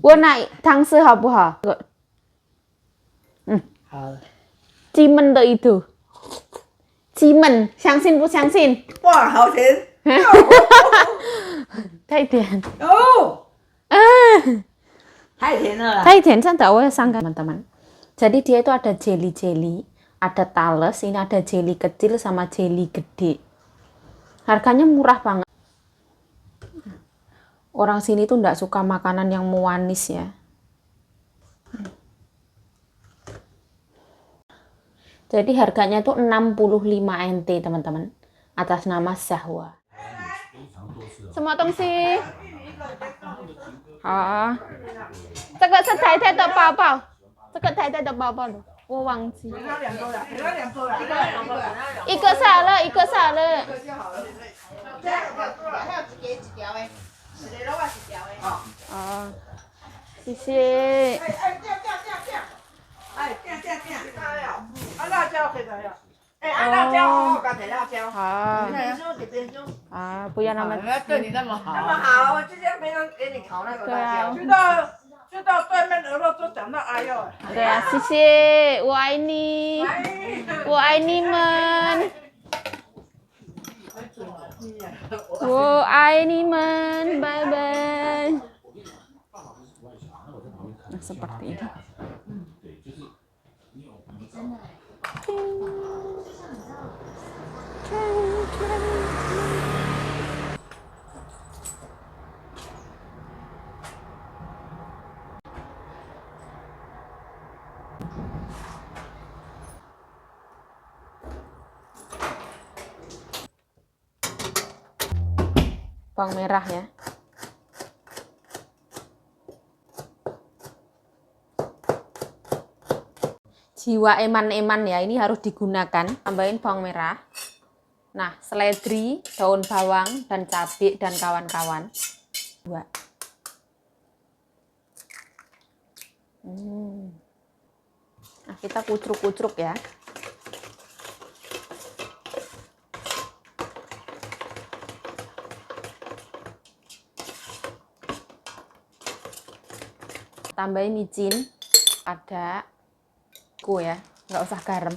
我那汤匙好不好？好，鸡焖的一头，鸡焖，相信不相信？哇，好甜！太甜，哦，太甜了啦。 太甜真tak boleh sangka teman-teman. Jadi dia itu ada jelly, ada talas, ini ada jelly kecil sama jelly gede. Harganya murah banget. Orang sini tuh nggak suka makanan yang manis ya. Jadi harganya tuh 65 NT teman-teman, atas nama Zahwa. Semua tongsi. 好，这个是太太的包包，这个太太的包包我忘记。一个是好了，一个是好了。哦，谢谢。辣椒可以的呀。辣椒哦，刚才辣椒。好。啊，不要那么。对你那么好。那么好，之前没人给你烤那个辣椒。去到对面鹅肉都讲到阿佑。对啊，谢谢，我爱你，我爱你们，我爱你们，拜拜。Nah, seperti ini. Bawang merah ya. Jiwa eman-eman ya, ini harus digunakan. Tambahin bawang merah. Nah, seledri, daun bawang, dan cabai, dan kawan-kawan. Dua. Nah, kita kucruk-kucruk ya. Tambahin micin, ada ya, nggak usah garam.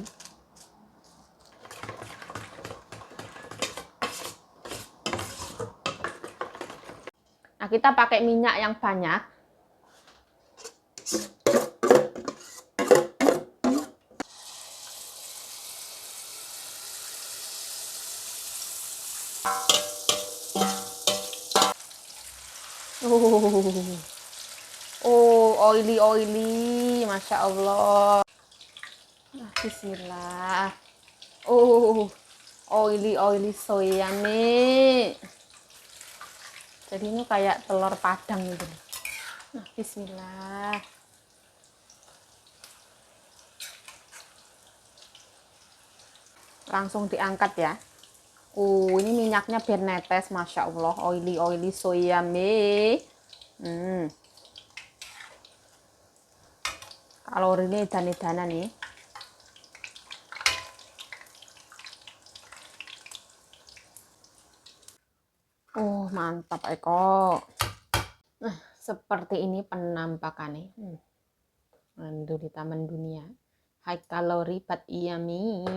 Nah, kita pakai minyak yang banyak. Oh, oily, masya Allah. Nah, bismillah. Oh, oily, so yummy. Jadi ini kayak telur padang gitu. Nah, bismillah. Langsung diangkat ya. Ini minyaknya biar netes, masya Allah. Oily, so yummy. Kalorinya edan-edanan nih. Oh, mantap Eko. Nah, seperti ini penampakannya. Mandu di taman dunia. High kalori but yummy.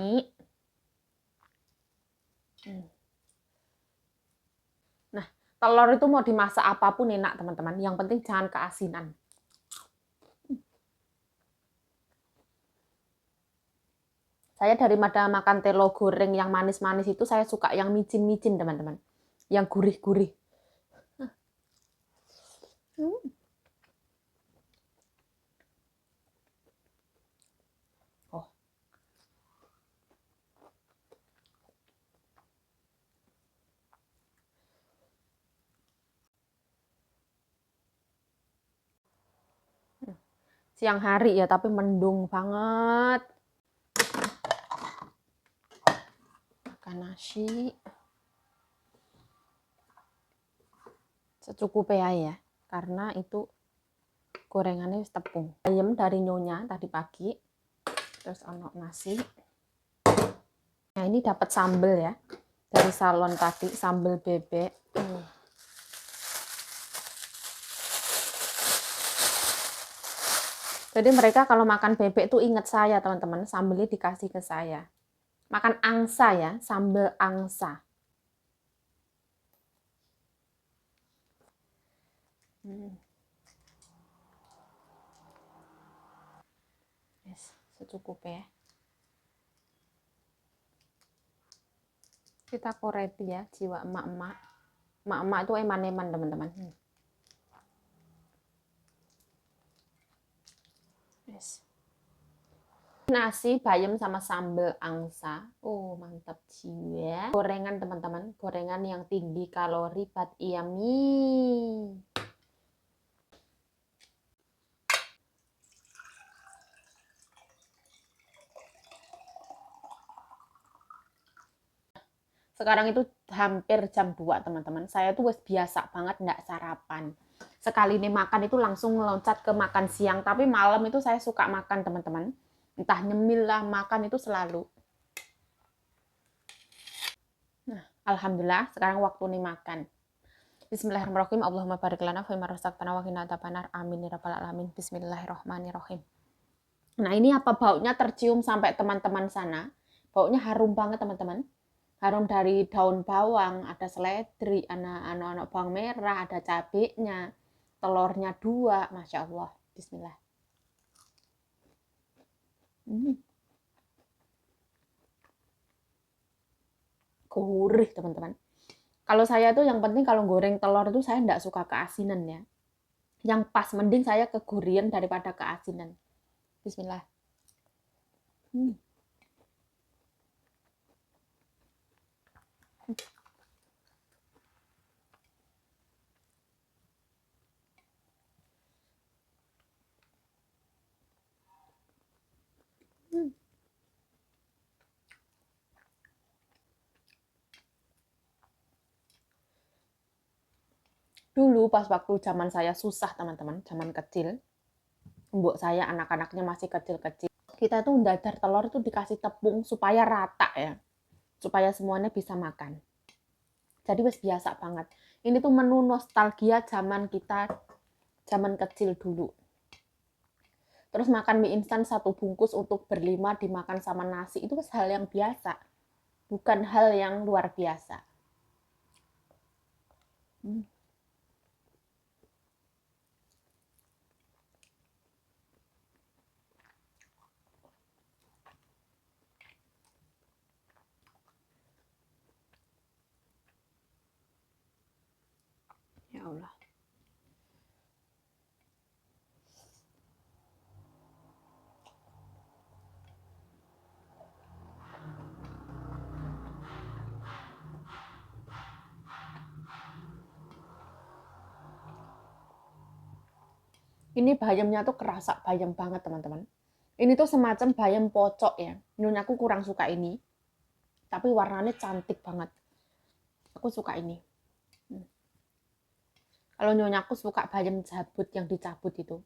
Nah, telur itu mau dimasak apapun enak teman-teman. Yang penting jangan keasinan. Saya daripada makan telo goreng yang manis-manis itu, saya suka yang micin-micin teman-teman. Yang gurih-gurih. Oh. Siang hari ya, tapi mendung banget. Makan nasi. Secukupnya ya, karena itu gorengannya tepung. Ayam dari nyonya tadi pagi, terus ono nasi. Nah, ini dapat sambal ya, dari salon tadi, sambal bebek. Jadi mereka kalau makan bebek tuh inget saya teman-teman, sambelnya dikasih ke saya. Makan angsa ya, sambal angsa. Yes, secukupnya. Kita koreti ya, jiwa emak-emak. Emak-emak itu eman-eman teman-teman. Yes. Nasi bayam sama sambal angsa. Oh, mantap jiwa. Gorengan teman-teman, gorengan yang tinggi kalori but yummy. Sekarang itu hampir jam 2 teman-teman. Saya tuh biasa banget nggak sarapan. Sekali ini makan itu langsung meloncat ke makan siang. Tapi malam itu saya suka makan teman-teman. Entah nyemil lah, makan itu selalu. Nah, alhamdulillah sekarang waktu nih makan. Bismillahirrahmanirrahim. Allahumma barik lana fi ma razaqtana wa qina adzabannar. Amin ya rabbal alamin. Bismillahirrahmanirrahim. Nah, ini apa baunya tercium sampai teman-teman sana? Baunya harum banget teman-teman. Harum dari daun bawang, ada seledri, anak-anak bawang merah, ada cabenya, telurnya 2, Masya Allah. Bismillah. Gurih teman-teman. Kalau saya tuh yang penting kalau goreng telur itu saya enggak suka keasinan ya. Yang pas mending saya kegurian daripada keasinan. Bismillah. Dulu pas waktu zaman saya susah teman-teman, zaman kecil, mbok saya anak-anaknya masih kecil-kecil. Kita tuh dadar telur itu dikasih tepung supaya rata ya. Supaya semuanya bisa makan. Jadi wes biasa banget. Ini tuh menu nostalgia zaman kita, zaman kecil dulu. Terus makan mie instan 1 bungkus untuk berlima dimakan sama nasi, itu wes hal yang biasa. Bukan hal yang luar biasa. Ya Allah. Ini bayamnya tuh kerasa bayam banget teman-teman. Ini tuh semacam bayam pocok ya. Nyonya aku kurang suka ini. Tapi warnanya cantik banget. Aku suka ini. Kalau nyonya aku suka bayam jabut yang dicabut itu.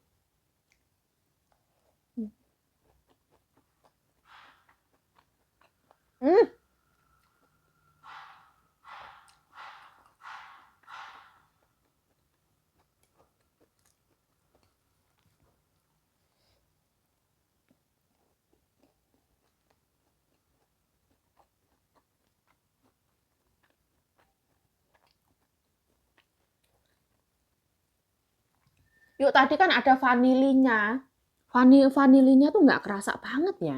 Yuk tadi kan ada vanilinya. Vanilinya tuh nggak kerasa banget ya.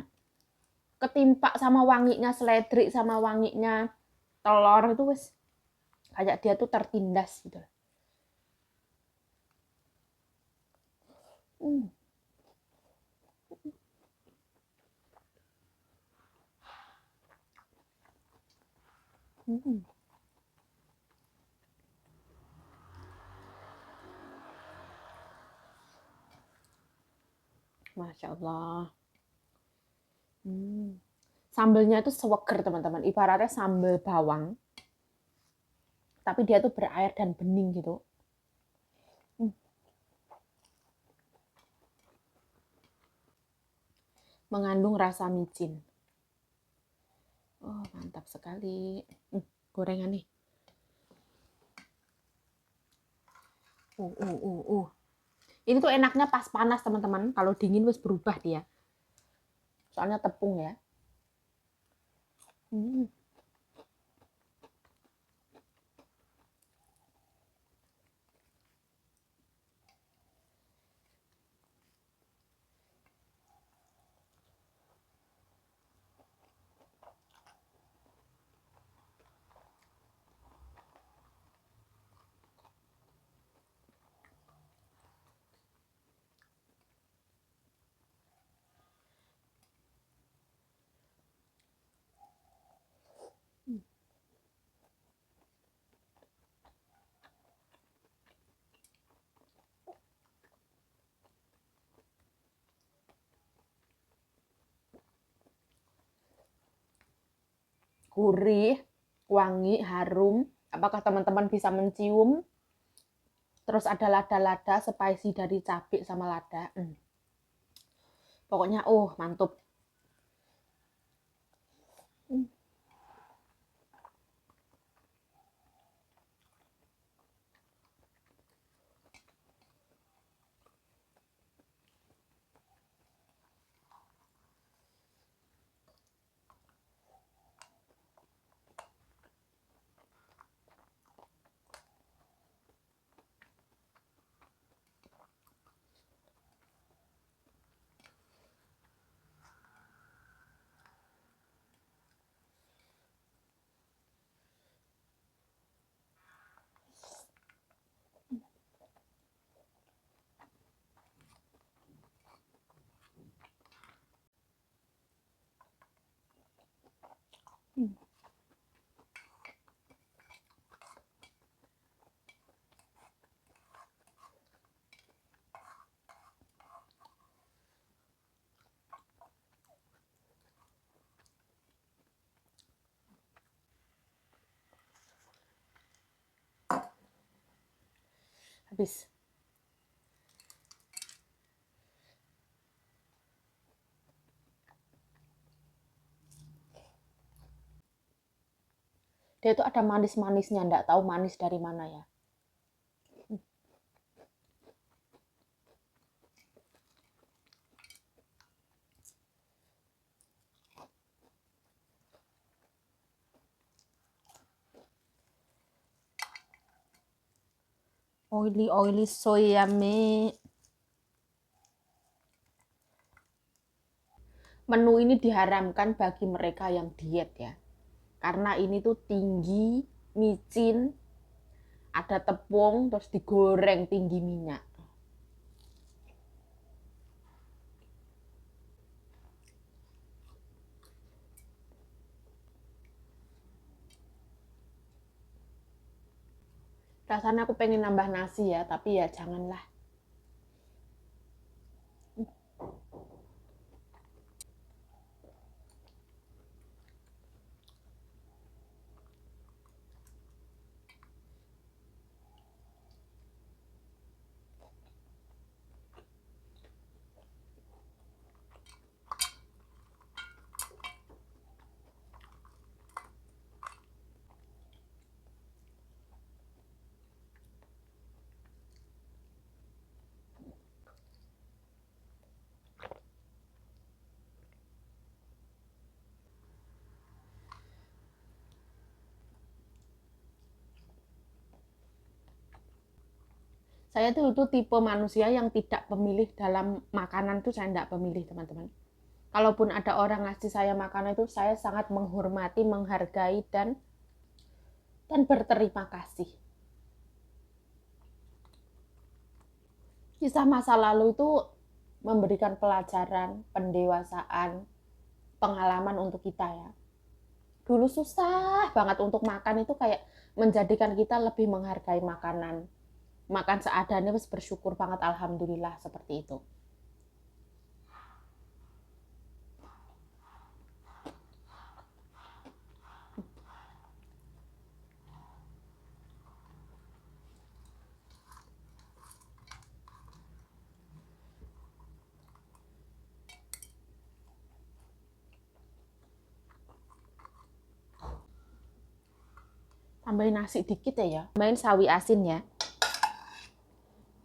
Ketimpa sama wanginya seledri sama wanginya telur itu wes kayak dia tuh tertindas gitu. Masya Allah. Sambelnya itu seweger teman-teman. Ibaratnya sambel bawang. Tapi dia tuh berair dan bening gitu. Mengandung rasa micin. Oh, mantap sekali. Gorengan nih. Ini tuh enaknya pas panas teman-teman. Kalau dingin wis berubah dia. Soalnya tepung ya. Gurih, wangi, harum. Apakah teman-teman bisa mencium? Terus ada lada-lada, spicy dari cabai sama lada. Pokoknya, mantap. Habis. Dia itu ada manis-manisnya, enggak tahu manis dari mana ya. Oily, so yummy. Menu ini diharamkan bagi mereka yang diet ya. Karena ini tuh tinggi, micin, ada tepung, terus digoreng tinggi minyak. Rasanya aku pengen nambah nasi ya, tapi ya janganlah. Saya tuh itu tipe manusia yang tidak pemilih dalam makanan tuh, saya tidak pemilih teman-teman. Kalaupun ada orang ngasih saya makanan itu, saya sangat menghormati, menghargai, dan berterima kasih. Kisah masa lalu itu memberikan pelajaran, pendewasaan, pengalaman untuk kita ya. Dulu susah banget untuk makan, itu kayak menjadikan kita lebih menghargai makanan. Makan seadanya, wis bersyukur banget, alhamdulillah, seperti itu. Tambahin nasi dikit ya, tambahin sawi asin ya.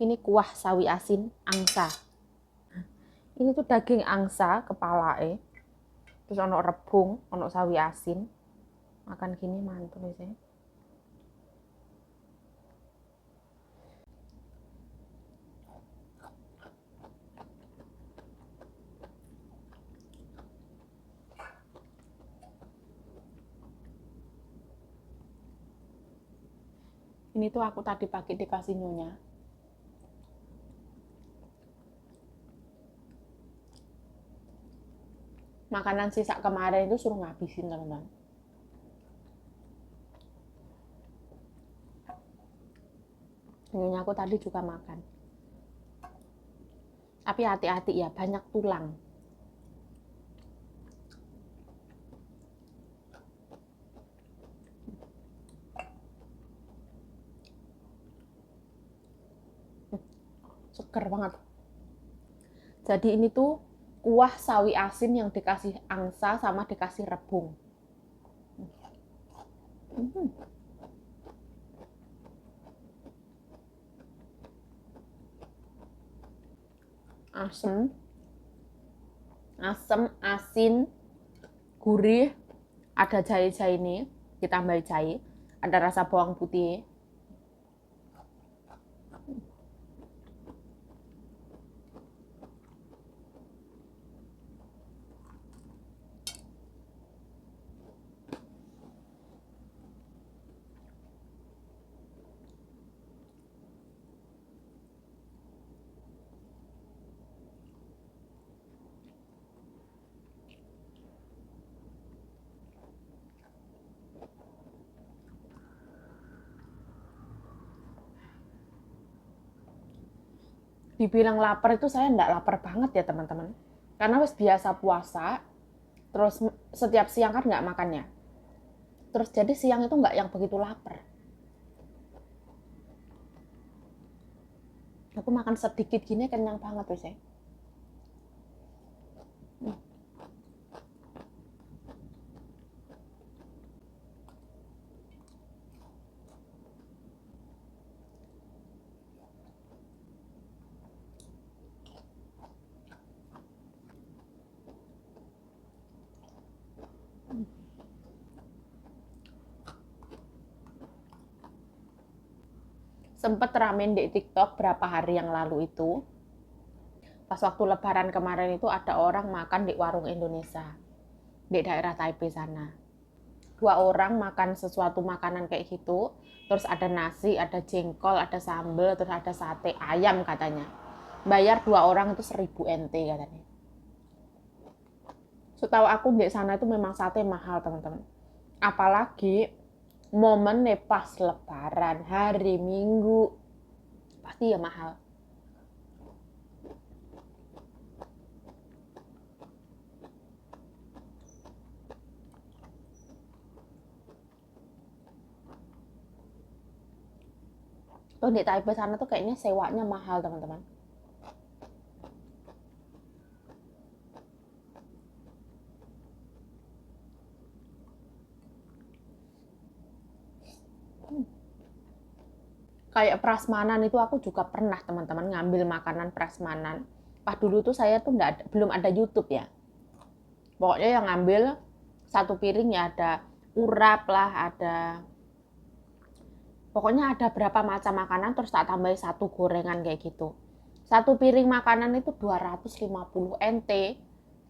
Ini kuah sawi asin angsa. Ini tuh daging angsa, kepala terus ono rebung, ono sawi asin. Makan gini mantul sih. Ini tuh aku tadi pagi dikasih nyonya. Makanan sisa kemarin itu suruh ngabisin, teman-teman. Nyonya aku tadi juga makan. Tapi hati-hati ya, banyak tulang. Seger banget. Jadi ini tuh kuah sawi asin yang dikasih angsa sama dikasih rebung. Asem, asin, gurih, ada jahe-jahe ini, ditambah jahe, ada rasa bawang putih. Dibilang lapar itu saya enggak lapar banget ya teman-teman. Karena wis biasa puasa, terus setiap siang kan nggak makannya. Terus jadi siang itu nggak yang begitu lapar. Aku makan sedikit gini kenyang banget tuh saya. Sempet ramen di TikTok berapa hari yang lalu itu. Pas waktu lebaran kemarin itu ada orang makan di warung Indonesia di daerah Taipei sana. 2 orang makan sesuatu makanan kayak gitu, terus ada nasi, ada jengkol, ada sambal, terus ada sate ayam katanya. Bayar 2 orang itu 1000 NT katanya. Setahu aku di sana itu memang sate mahal, teman-teman. Apalagi momen pas lebaran, hari Minggu, pasti ya mahal. Tuh di Taipei sana tuh kayaknya sewanya mahal, teman-teman. Kayak prasmanan itu aku juga pernah, teman-teman, ngambil makanan prasmanan. Pas dulu tuh saya tuh belum ada YouTube ya. Pokoknya yang ngambil satu piring ya ada urap lah, ada pokoknya ada berapa macam makanan terus tak tambahin satu gorengan kayak gitu. Satu piring makanan itu 250 NT.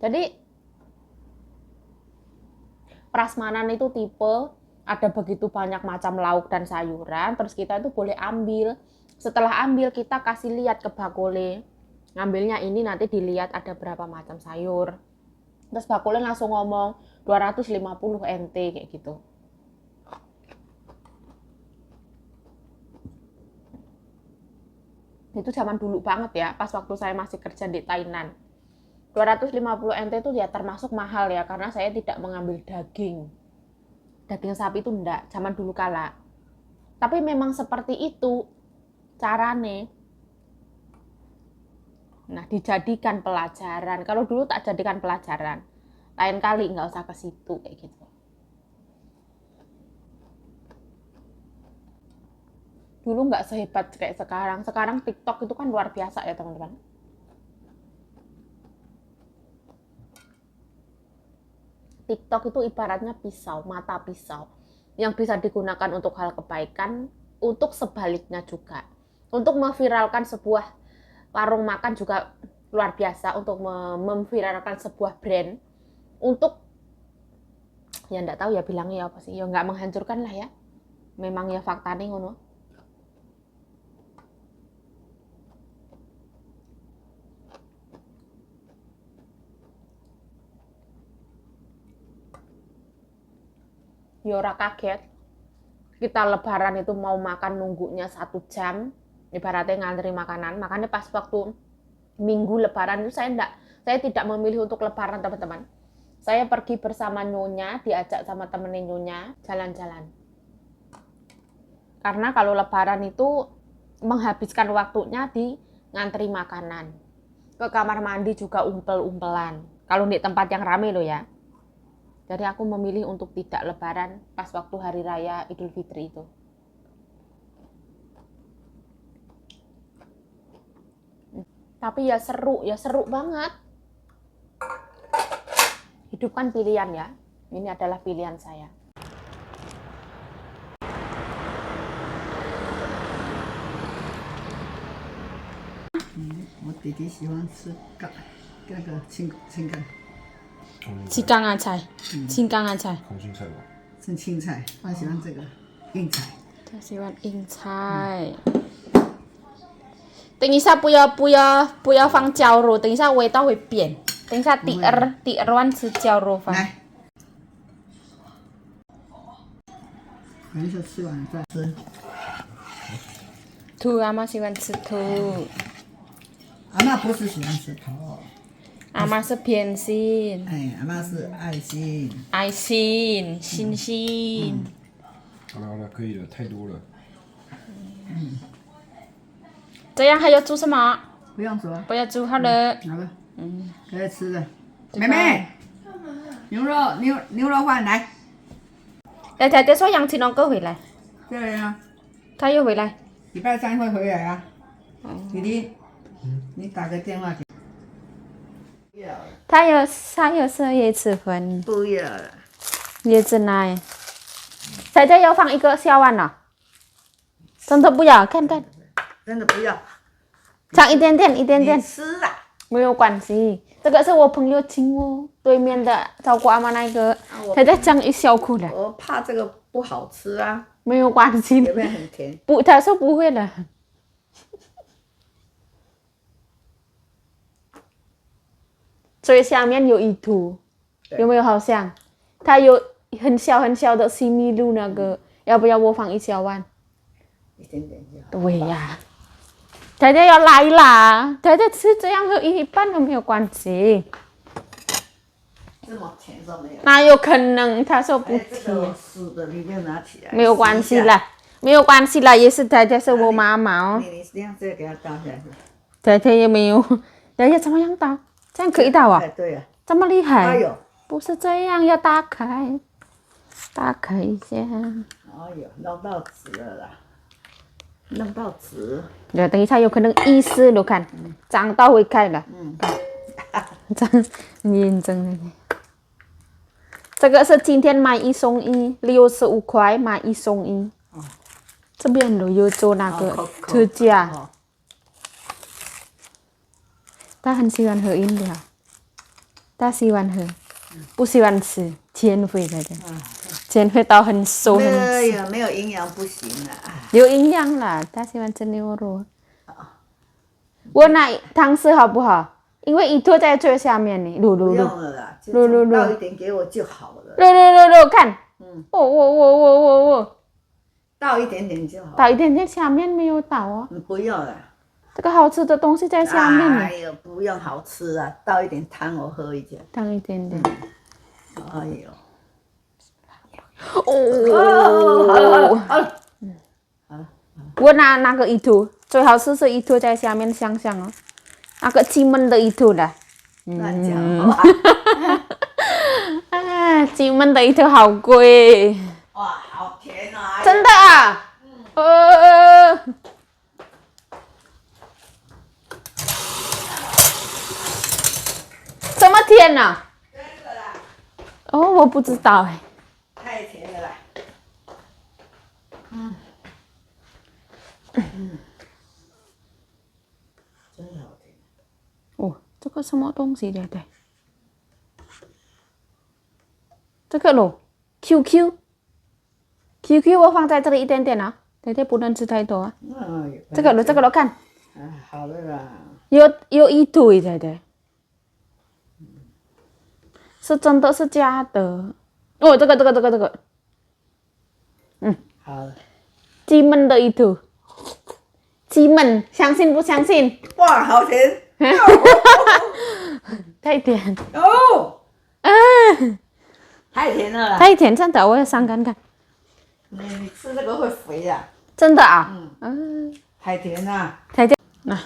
Jadi prasmanan itu tipe ada begitu banyak macam lauk dan sayuran, terus kita itu boleh ambil. Setelah ambil kita kasih lihat ke bakule. Ngambilnya ini nanti dilihat ada berapa macam sayur. Terus bakule langsung ngomong 250 NT kayak gitu. Itu zaman dulu banget ya, pas waktu saya masih kerja di Thailand. 250 NT itu ya termasuk mahal ya, karena saya tidak mengambil daging. Daging sapi itu enggak, zaman dulu kala. Tapi memang seperti itu carane. Nah, dijadikan pelajaran. Kalau dulu tak jadikan pelajaran. Lain kali nggak usah ke situ kayak gitu. Dulu nggak sehebat kayak sekarang. Sekarang TikTok itu kan luar biasa ya teman-teman. TikTok itu ibaratnya pisau, mata pisau yang bisa digunakan untuk hal kebaikan, untuk sebaliknya juga. Untuk memviralkan sebuah warung makan juga luar biasa, untuk memviralkan sebuah brand, untuk ya nggak tahu ya bilangnya apa sih, ya nggak menghancurkan lah ya. Memang ya faktanya ngono. Ya ora kaget. Kita lebaran itu mau makan nunggunya 1 jam, ibaratnya ngantri makanan. Makanya pas waktu minggu lebaran itu saya tidak memilih untuk lebaran teman-teman. Saya pergi bersama Nyonya, diajak sama temennya Nyonya jalan-jalan. Karena kalau lebaran itu menghabiskan waktunya di ngantri makanan. Ke kamar mandi juga umpel-umpelan. Kalau di tempat yang rame loh ya. Jadi aku memilih untuk tidak lebaran pas waktu hari raya Idul Fitri itu. Tapi ya seru banget. Hidup kan pilihan ya. Ini adalah pilihan saya. 我弟弟喜欢吃那个青干，青干阿菜，青干阿菜，空心菜吧。是青菜，他喜欢这个硬菜。他喜欢硬菜。等一下不要放绞肉，等一下味道会变。等一下第二碗吃绞肉饭。来，等一下吃完再吃。兔阿妈喜欢吃兔，阿妈不是喜欢吃头，阿妈是偏心，哎，阿妈是爱心。爱心，星星。好了好了，可以了，太多了。这样还要煮什么？不用说，不要煮好了。好了，可以吃的。妹妹，牛肉饭来。来，姐姐说杨奇龙哥回来，对呀，他又回来。礼拜3会回来啊。弟弟，你打个电话给。不要了。他有吃椰子粉，不要了。椰子奶。姐姐要放一个小碗了，真的不要，看看，真的不要。放一点点，一点你点，吃啦。没有关系。这个是我朋友请我对面的照顾阿妈那个，姐姐讲一小口的，我怕这个不好吃啊，没有关系有没有很甜？不，他说不会的。最下面有一图，有没有好像？它有很小很小的西米露那个，要不要我放一小碗？一点点就好。对呀，姐姐要来啦，姐姐吃这样喝一半都没有关系，这么甜都没有。哪有可能？他说不哎，这甜，个湿的，你就拿起来。没有关系洗一下。啦，没有关系啦，也是姐姐是我妈妈哦，你这样这个给它倒下去。姐姐也没有，姐姐怎么样倒？这样可以倒啊哎，？对呀。这么厉害？哎呦，不是这样，要打开，打开一下。哎呦，弄到纸了啦，弄到纸。对，等一下有可能意思都看，脏到会开了。脏，认真的。这个是今天买1送1，65块买1送1。这边都有做那个特价。哦他很喜欢喝饮料，他喜欢喝，不喜欢吃，减肥来的，减肥到很瘦很没有营养不行啊。有营养啦，他喜欢吃牛肉。我拿汤匙好不好？因为一坨在最下面呢，不录，用了啦，就这样倒一点给我就好了。看，倒一点点就好。倒一点点，下面没有倒哦。你不要了。这个好吃的东西在下面呢，哎呦，不用好吃啊，倒一点汤我喝一点。倒一点点。哎呦。哦，好了。我拿那个一坨，最好是一坨在下面香香哦，那个鸡焖的一坨的。乱讲话。啊，鸡焖的一坨好贵，哇，好甜啊！真的啊？什么甜呐、真的啦，哦，我不知道哎。太甜了啦。真好听。哦，这个什么东西对对？这个咯，QQ，QQ 我放在这里一点点啊，对对，不能吃太多啊。这个咯，这个咯，看，啊，好了啦。有一堆对对，是真的是假的？哦，这个，好了。鸡焖的itu，鸡焖，相信不相信？哇，好甜。太甜，哦，啊，太甜了啦。太甜，真的，我要上看看，你吃这个会肥的。真的啊？太甜啦。太甜. Nah,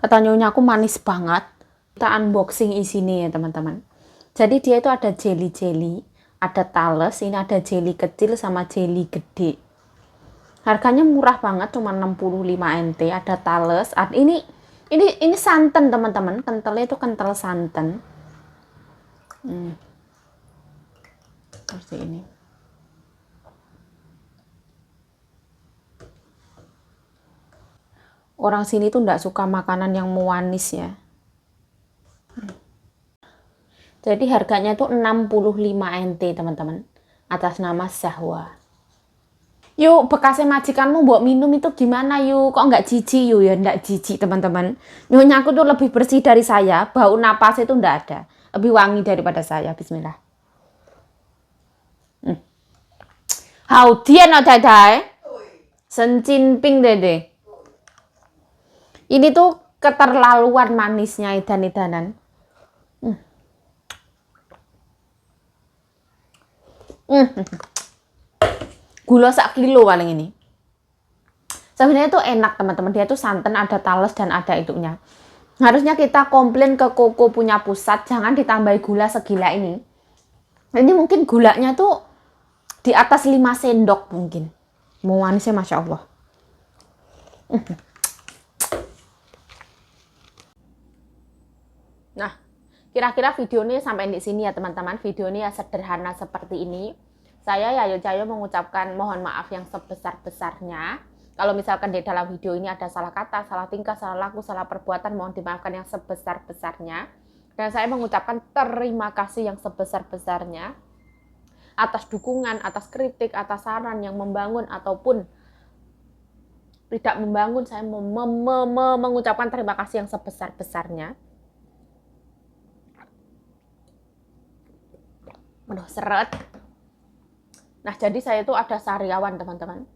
kata nyonya aku manis banget. Kita unboxing isinya ya teman-teman. Jadi dia itu ada jelly-jelly, ada talas, ini ada jelly kecil sama jelly gede. Harganya murah banget, cuma 65 NT. Ada talas, ini santan teman-teman. Kentalnya itu kental santan. Seperti ini. Orang sini tuh nggak suka makanan yang manis ya. Jadi harganya tuh 65 NT teman-teman. Atas nama Zahwa. Yuk, bekasnya majikanmu buat minum itu gimana yuk? Kok nggak jijik yuk? Ya nggak jijik teman-teman. Nyonya aku tuh lebih bersih dari saya. Bau napas itu nggak ada. Lebih wangi daripada saya. Bismillah. Hao Tian oh dadai. Sen Jin Ping dede. Ini tuh keterlaluan manisnya edan-edanan. Gula 1 kilo paling ini. Sebenarnya tuh enak teman-teman. Dia tuh santan, ada talas dan ada itunya. Harusnya kita komplain ke Koko punya pusat. Jangan ditambahi gula segila ini. Ini mungkin gulanya tuh di atas 5 sendok mungkin. Mau manisnya Masya Allah. Nah, kira-kira video ini sampai di sini ya teman-teman. Video ini ya sederhana seperti ini. Saya Yayo Cayo mengucapkan mohon maaf yang sebesar-besarnya. Kalau misalkan di dalam video ini ada salah kata, salah tingkah, salah laku, salah perbuatan, mohon dimaafkan yang sebesar-besarnya. Dan saya mengucapkan terima kasih yang sebesar-besarnya atas dukungan, atas kritik, atas saran yang membangun ataupun tidak membangun. Saya mengucapkan terima kasih yang sebesar-besarnya. Aduh, seret. Nah, jadi saya itu ada sariawan, teman-teman.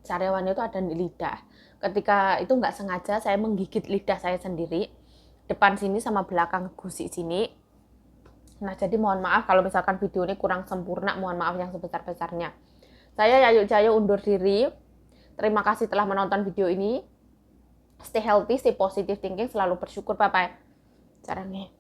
Sariawan itu ada di lidah. Ketika itu nggak sengaja, saya menggigit lidah saya sendiri. Depan sini sama belakang gusi sini. Nah, jadi mohon maaf kalau misalkan video ini kurang sempurna. Mohon maaf yang sebesar-besarnya. Saya Yayo Cayo undur diri. Terima kasih telah menonton video ini. Stay healthy, stay positive thinking, selalu bersyukur. Bye-bye. Caranya.